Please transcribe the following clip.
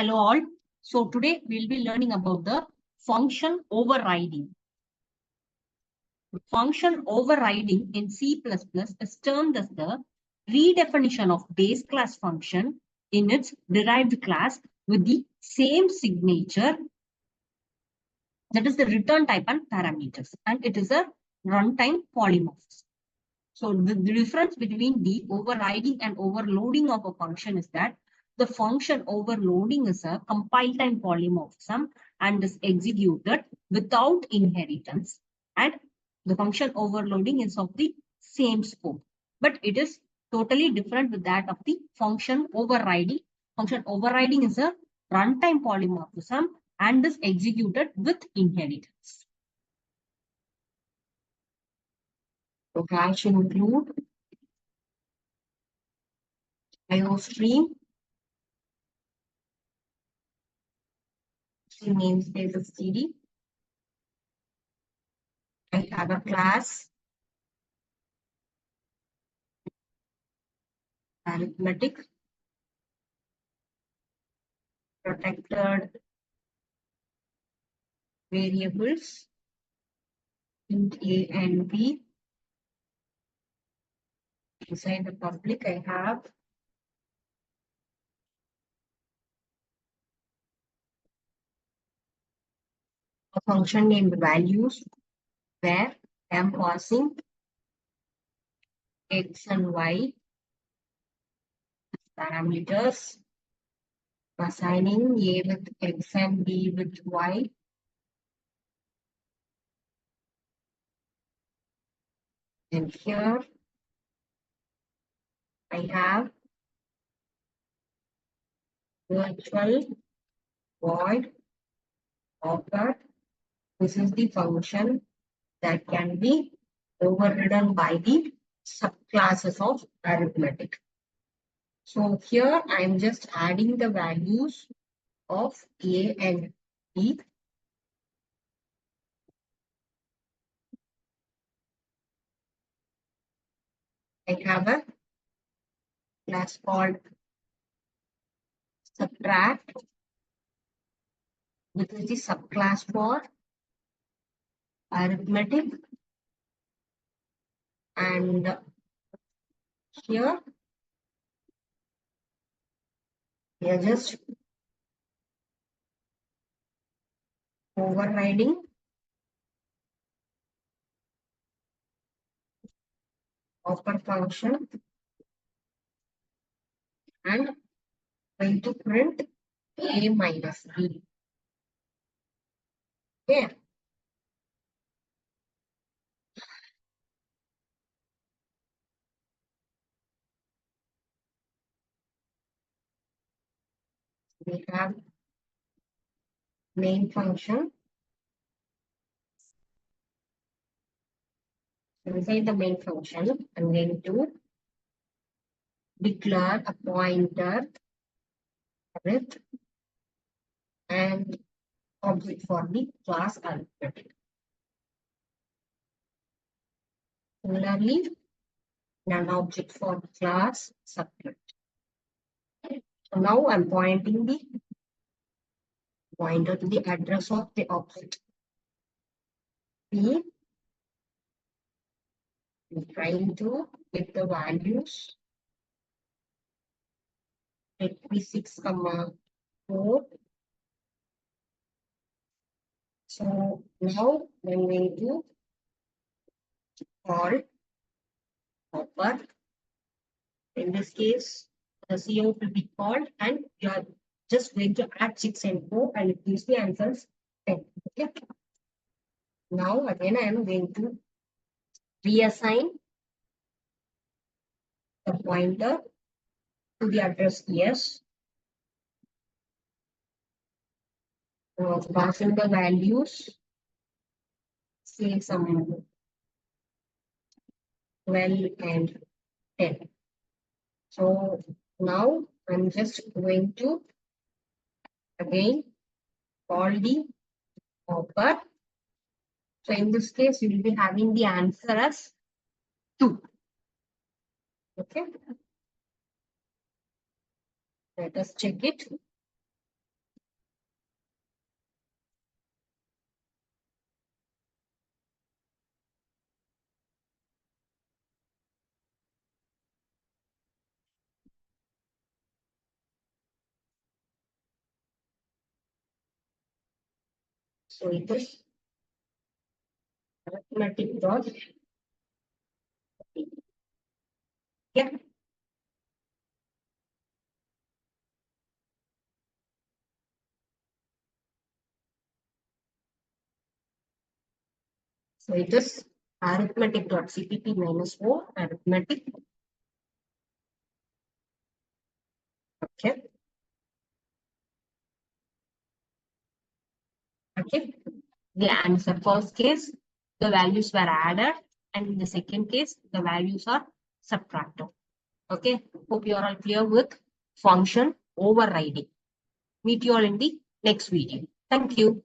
Hello all. So today we'll be learning about the function overriding. Function overriding in C++ is termed as the redefinition of base class function in its derived class with the same signature, that is the return type and parameters, and it is a runtime polymorphism. So the difference between the overriding and overloading of a function is that the function overloading is a compile time polymorphism and is executed without inheritance. And the function overloading is of the same scope, but it is totally different with that of the function overriding. Function overriding is a runtime polymorphism and is executed with inheritance. So hash include IO stream, namespace is CD. I have a class arithmetic protected variables int A and B. Inside the public, I have a function named values where I am passing x and y parameters, assigning A with x and B with y. And here I have virtual void offer. This is the function that can be overridden by the subclasses of arithmetic. So here I am just adding the values of A and B. I have a class called subtract, which is the subclass for arithmetic. And here we are just overriding offer function and going to print A minus B. Okay. We have main function. Inside the main function, I'm going to declare a pointer with and object for the class arithmetic. Similarly, an object for class subject. So now I'm pointing the pointer to the address of the object. P. I'm trying to get the values. Let me 6,4. So now I'm going to call hopper. In this case, the CO will be called and you are just going to add 6 and 4 and it gives the answers 10. Okay. Now again I am going to reassign the pointer to the address yes. Passing the values, say some 12 and 10. So now I'm just going to again call the hopper. So in this case, you will be having the answer as 2. Okay. Let us check it. So it is arithmetic dot. Yeah. So it is arithmetic dot cpp minus o arithmetic. Okay. Okay. The answer first case, the values were added, and in the second case, the values are subtracted. Okay. Hope you are all clear with function overriding. Meet you all in the next video. Thank you.